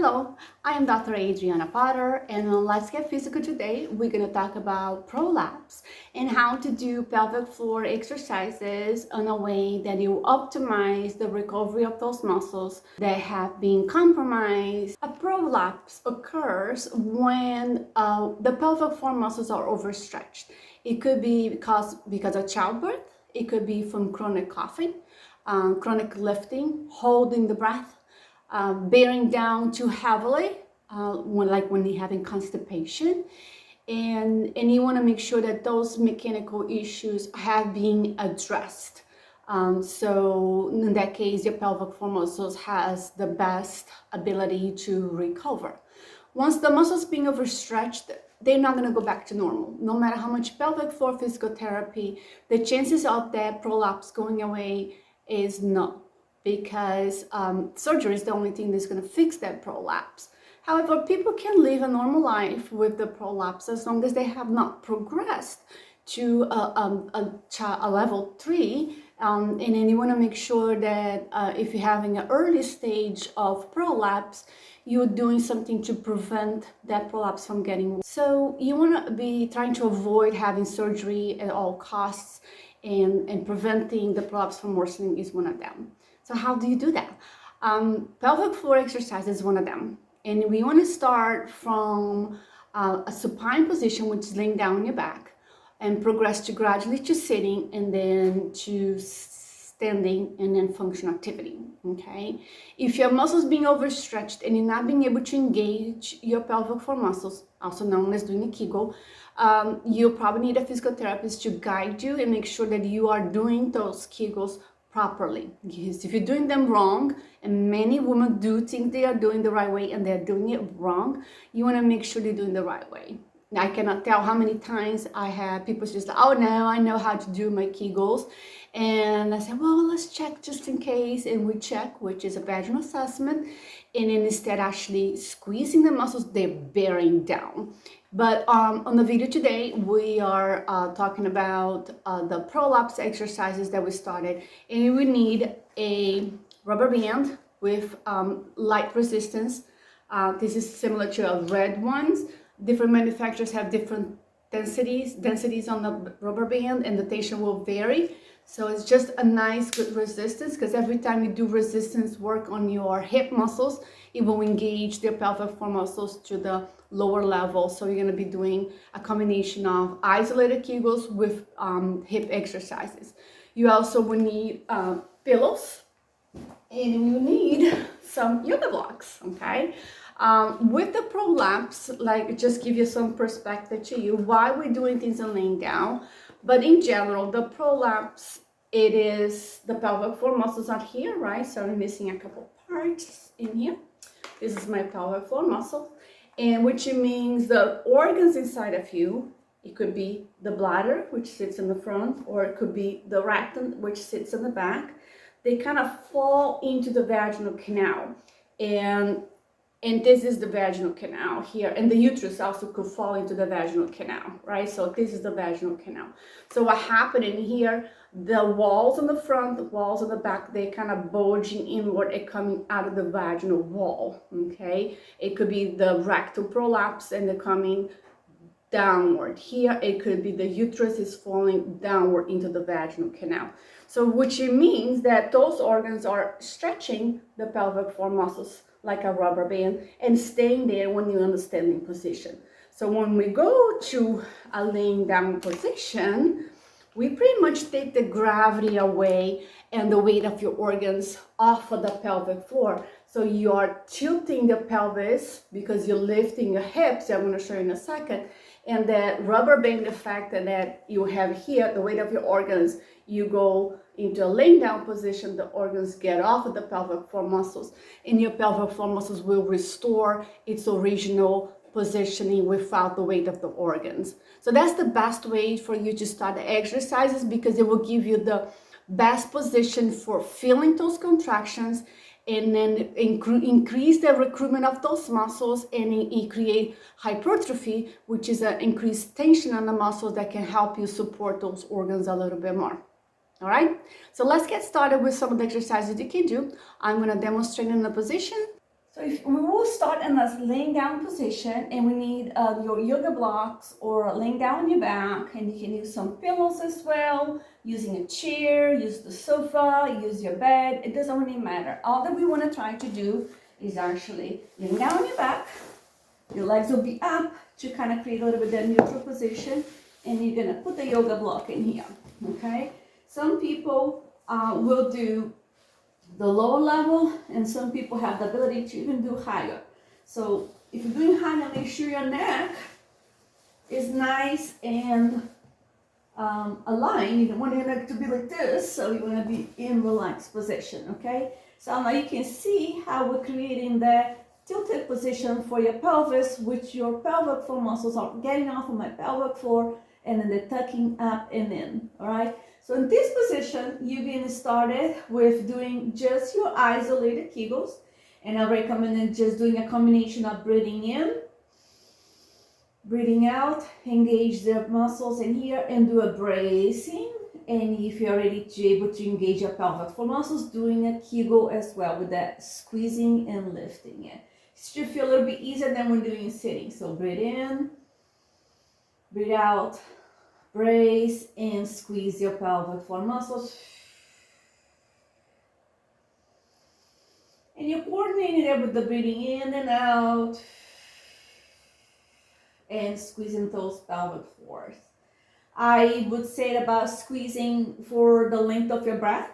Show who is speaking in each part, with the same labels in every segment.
Speaker 1: Hello, I am Dr. Adriana Potter, and on Let's Get Physical today, we're going to talk about prolapse and how to do pelvic floor exercises in a way that you optimize the recovery of those muscles that have been compromised. A prolapse occurs when the pelvic floor muscles are overstretched. It could be because of childbirth, it could be from chronic coughing, chronic lifting, holding the breath, bearing down too heavily, when you're having constipation, and you want to make sure that those mechanical issues have been addressed. So in that case, your pelvic floor muscles has the best ability to recover. Once the muscles being overstretched, they're not going to go back to normal. No matter how much pelvic floor physical therapy, the chances of that prolapse going away is no, because surgery is the only thing that's going to fix that prolapse. However, people can live a normal life with the prolapse as long as they have not progressed to a level 3. And then you want to make sure that if you're having an early stage of prolapse, you're doing something to prevent that prolapse from getting worse. So you want to be trying to avoid having surgery at all costs, and preventing the prolapse from worsening is one of them. So how do you do that? Pelvic floor exercise is one of them. And we want to start from a supine position, which is laying down on your back, and progress to gradually to sitting, and then to standing, and then functional activity, okay? If your muscles being overstretched and you're not being able to engage your pelvic floor muscles, also known as doing a Kegel, you'll probably need a physical therapist to guide you and make sure that you are doing those Kegels properly. Because if you're doing them wrong, and many women do think they are doing the right way and they're doing it wrong, you want to make sure you're doing the right way. I cannot tell how many times I have people just like, oh no, I know how to do my Kegels. And I said, well, let's check just in case. And we check, which is a vaginal assessment. And then instead actually squeezing the muscles, they're bearing down. But on the video today, we are talking about the prolapse exercises that we started. And we need a rubber band with light resistance. This is similar to a red ones. Different manufacturers have different densities on the rubber band, and the tension will vary. So it's just a nice good resistance, because every time you do resistance work on your hip muscles, it will engage the pelvic floor muscles to the lower level. So you're going to be doing a combination of isolated Kegels with hip exercises. You also will need pillows, and you need some yoga blocks, okay? With the prolapse, like, just give you some perspective to you why we're doing things and laying down. But in general, the prolapse, it is the pelvic floor muscles are here, right? So I'm missing a couple parts in here. This is my pelvic floor muscle, and which means the organs inside of you. It could be the bladder, which sits in the front, or it could be the rectum, which sits in the back. They kind of fall into the vaginal canal, and this is the vaginal canal here, and the uterus also could fall into the vaginal canal, right? So this is the vaginal canal. So what happened in here, the walls on the front, the walls on the back, they kind of bulging inward and coming out of the vaginal wall, okay? It could be the rectal prolapse and they're coming downward. Here it could be the uterus is falling downward into the vaginal canal. So which means that those organs are stretching the pelvic floor muscles like a rubber band and staying there when you're in the standing position. So when we go to a laying down position, we pretty much take the gravity away and the weight of your organs off of the pelvic floor. So you're tilting the pelvis because you're lifting your hips. I'm going to show you in a second. And that rubber band effect that you have here, the weight of your organs, you go into a laying down position, the organs get off of the pelvic floor muscles, and your pelvic floor muscles will restore its original positioning without the weight of the organs. So that's the best way for you to start the exercises, because it will give you the best position for feeling those contractions, and then increase the recruitment of those muscles, and create hypertrophy, which is an increased tension on the muscles that can help you support those organs a little bit more. All right, so let's get started with some of the exercises you can do. I'm going to demonstrate in the position. So if we will start in this laying down position, and we need your yoga blocks or laying down on your back, and you can use some pillows as well, using a chair, use the sofa, use your bed, it doesn't really matter. All that we want to try to do is actually laying down on your back. Your legs will be up to kind of create a little bit of neutral position, and you're going to put the yoga block in here, okay? Some people will do the lower level, and some people have the ability to even do higher. So if you're doing higher, make sure your neck is nice and aligned. You don't want your neck to be like this, so you want to be in relaxed position, okay? So now you can see how we're creating the tilted position for your pelvis, which your pelvic floor muscles are getting off of my pelvic floor, and then they're tucking up and in, all right? So in this position, you're getting started with doing just your isolated Kegels, and I recommend just doing a combination of breathing in, breathing out, engage the muscles in here, and do a bracing. And if you're ready to be able to engage your pelvic floor muscles, doing a Kegel as well with that squeezing and lifting it. It should feel a little bit easier than when doing sitting. So breathe in, breathe out, brace, and squeeze your pelvic floor muscles. And you're coordinating it with the breathing in and out and squeezing those pelvic floors. I would say about squeezing for the length of your breath.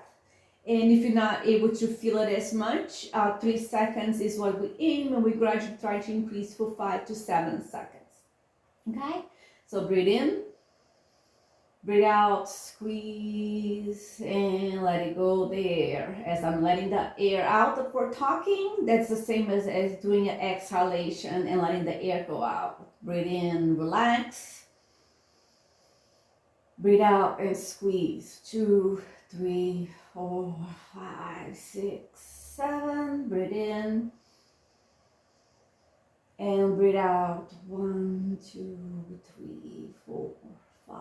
Speaker 1: And if you're not able to feel it as much, 3 seconds is what we aim, and we gradually try to increase for 5 to 7 seconds. Okay? So breathe in, breathe out, squeeze, and let it go there. As I'm letting the air out that we're talking, that's the same as doing an exhalation and letting the air go out. Breathe in, relax. Breathe out and squeeze. 2, 3, 4, 5, 6, 7. Breathe in. And breathe out. 1, 2, 3, 4, 5,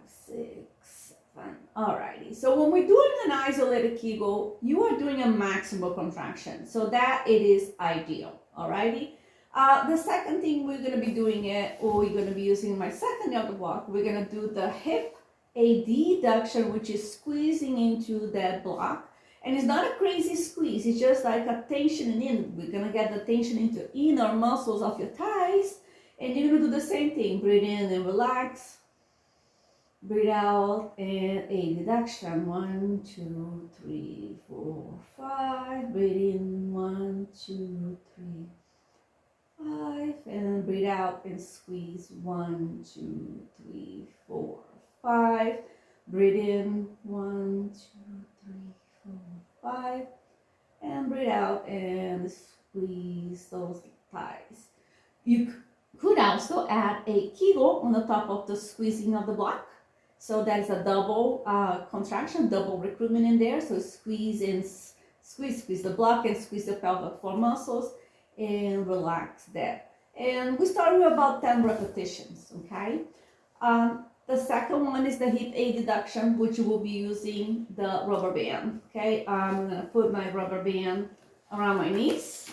Speaker 1: 6, 7. Alrighty. So when we're doing an isolated Kegel, you are doing a maximal contraction. So that it is ideal. Alrighty. The second thing we're going to be doing or we're going to be using my second yoga block, we're going to do the hip adduction, which is squeezing into that block. And it's not a crazy squeeze, it's just like a tension in. We're going to get the tension into inner muscles of your thighs, and you're going to do the same thing. Breathe in and relax. Breathe out and adduction. 1, 2, 3, 4, 5. Breathe in. 1, 2, 3, 5. And breathe out and squeeze. 1, 2, 3, 4, 5. Breathe in. 1, 2, 3, 4, 5. And breathe out and squeeze those thighs. You could also add a Kegel on the top of the squeezing of the block. So that's a double contraction, double recruitment in there. So squeeze and squeeze the block and squeeze the pelvic floor muscles and relax that. And we start with about 10 repetitions, okay? The second one is the hip adduction, which we'll be using the rubber band, okay? I'm gonna put my rubber band around my knees.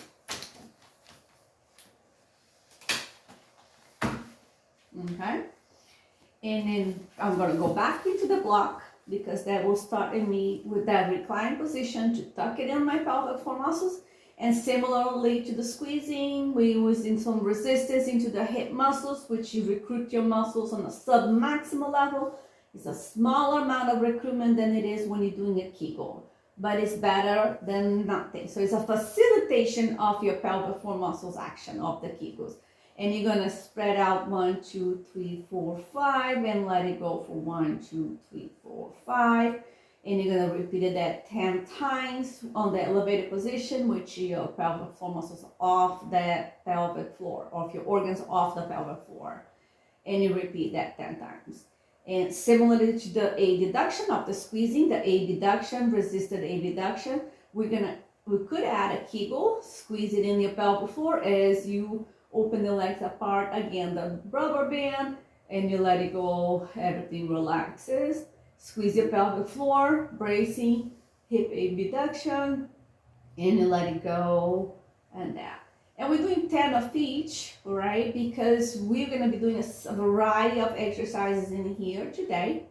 Speaker 1: Okay? And then I'm going to go back into the block, because that will start in me with that reclined position to tuck it in my pelvic floor muscles. And similarly to the squeezing, we're using some resistance into the hip muscles, which you recruit your muscles on a submaximal level. It's a smaller amount of recruitment than it is when you're doing a Kegel, but it's better than nothing. So it's a facilitation of your pelvic floor muscles action of the Kegels. And you're going to spread out 1, 2, 3, 4, 5, and let it go for 1, 2, 3, 4, 5. And you're going to repeat that 10 times on the elevated position, which your pelvic floor muscles off that pelvic floor, off your organs off the pelvic floor. And you repeat that 10 times. And similarly to the adduction of the squeezing, the adduction, resisted adduction, we could add a Kegel, squeeze it in your pelvic floor as you open the legs apart, again the rubber band, and you let it go, everything relaxes. Squeeze your pelvic floor, bracing, hip abduction, and you let it go, and that. And we're doing 10 of each, all right, because we're going to be doing a variety of exercises in here today.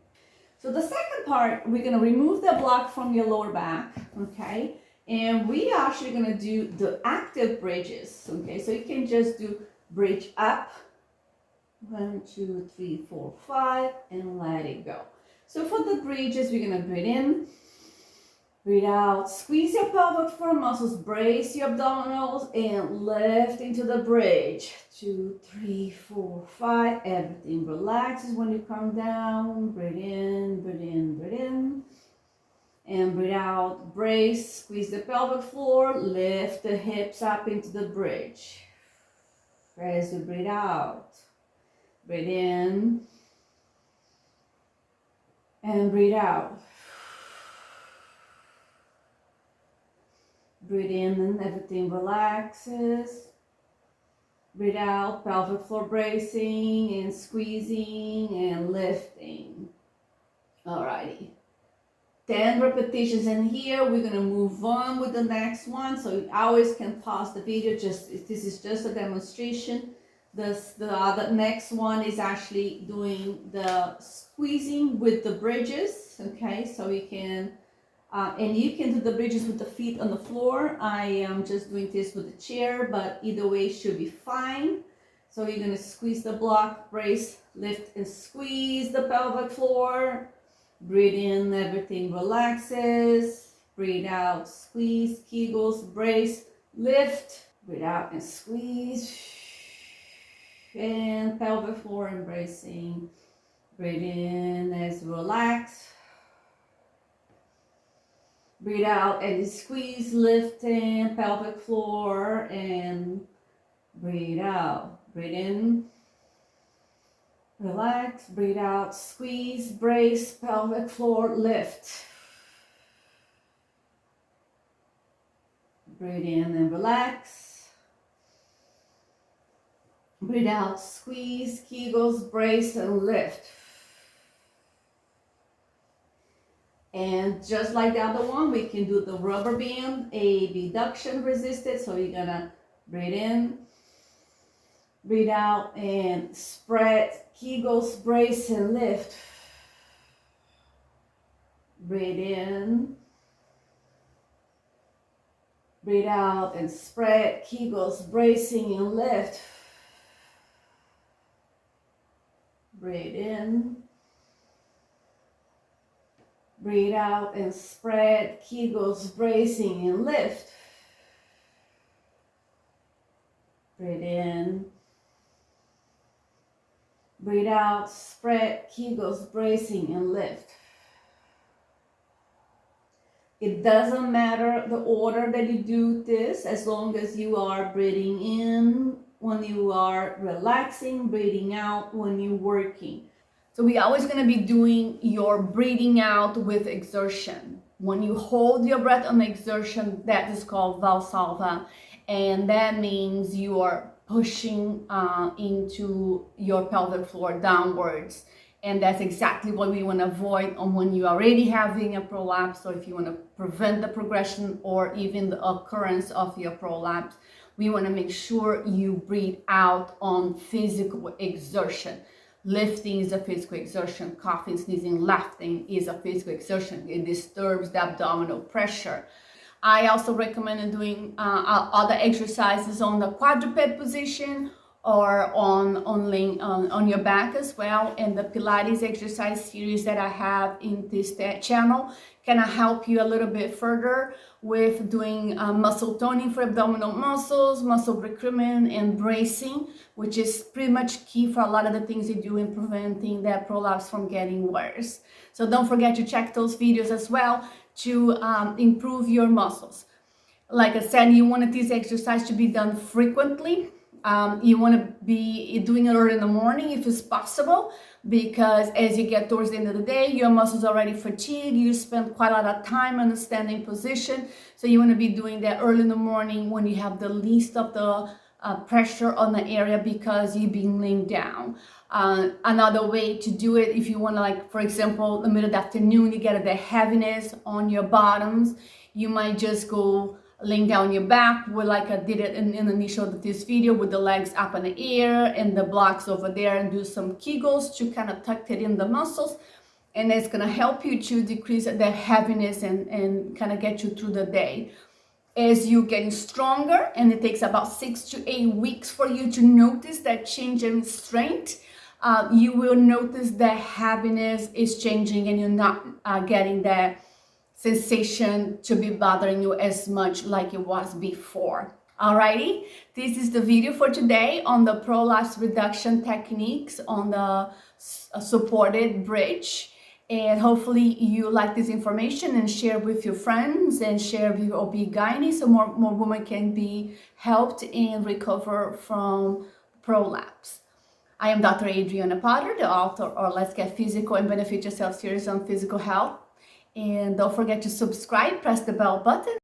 Speaker 1: So the second part, we're going to remove the block from your lower back, okay, and we are actually going to do the active bridges, okay, so you can just do bridge up, 1, 2, 3, 4, 5, and let it go. So for the bridges, we're going to breathe in, breathe out, squeeze your pelvic floor muscles, brace your abdominals, and lift into the bridge. 2, 3, 4, 5. Everything relaxes when you come down. Breathe in, breathe in, breathe in. And breathe out, brace, squeeze the pelvic floor, lift the hips up into the bridge. As you breathe out, breathe in, and breathe out. Breathe in and everything relaxes. Breathe out, pelvic floor bracing and squeezing and lifting. Alrighty. 10 repetitions in here. We're gonna move on with the next one. So you always can pause the video. This is just a demonstration. The next one is actually doing the squeezing with the bridges. Okay, so we can and you can do the bridges with the feet on the floor. I am just doing this with the chair, but either way should be fine. So you're gonna squeeze the block, brace, lift and squeeze the pelvic floor. Breathe in, everything relaxes. Breathe out, squeeze, Kegels, brace, lift. Breathe out and squeeze. And pelvic floor embracing. Breathe in as relax. Breathe out and squeeze, lifting pelvic floor, and breathe out. Breathe in, relax, breathe out, squeeze, brace, pelvic floor, lift. Breathe in and relax. Breathe out, squeeze, Kegels, brace, and lift. And just like the other one, we can do the rubber band, abduction resisted. So you're gonna breathe in, breathe out, and spread, Kegels, brace, and lift. Breathe in, breathe out, and spread, Kegels, bracing, and lift. Breathe in. Breathe out and spread, Kegels, bracing and lift. Breathe in. Breathe out, spread, Kegels, bracing and lift. It doesn't matter the order that you do this, as long as you are breathing in when you are relaxing, breathing out when you're working. So we're always going to be doing your breathing out with exertion. When you hold your breath on exertion, that is called Valsalva, and that means you are pushing into your pelvic floor downwards. And that's exactly what we want to avoid on when you are already having a prolapse, or if you want to prevent the progression or even the occurrence of your prolapse. We want to make sure you breathe out on physical exertion. Lifting is a physical exertion. Coughing, sneezing, laughing is a physical exertion. It disturbs the abdominal pressure. I also recommend doing other exercises on the quadruped position or on your back as well. And the Pilates exercise series that I have in this channel can help you a little bit further with doing muscle toning for abdominal muscles, muscle recruitment, and bracing, which is pretty much key for a lot of the things you do in preventing that prolapse from getting worse. So don't forget to check those videos as well to improve your muscles. Like I said, you want this exercise to be done frequently. You want to be doing it early in the morning if it's possible, because as you get towards the end of the day, your muscles are already fatigued. You spend quite a lot of time in a standing position. So you want to be doing that early in the morning when you have the least of the pressure on the area because you've been laying down. Another way to do it, if you want to, like, for example, the middle of the afternoon, you get the heaviness on your bottoms, you might just go laying down your back with, like I did it in the initial of this video, with the legs up in the air and the blocks over there, and do some Kegels to kind of tuck it in the muscles. And it's going to help you to decrease the heaviness and kind of get you through the day. As you're getting stronger, and it takes about 6 to 8 weeks for you to notice that change in strength, you will notice that heaviness is changing, and you're not getting that sensation to be bothering you as much like it was before. Alrighty, this is the video for today on the prolapse reduction techniques on the supported bridge. And hopefully you like this information and share with your friends and share with your OB/GYN so more women can be helped and recover from prolapse. I am Dr. Adriana Potter, the author of Let's Get Physical and Benefit Yourself series on physical health. And don't forget to subscribe, press the bell button.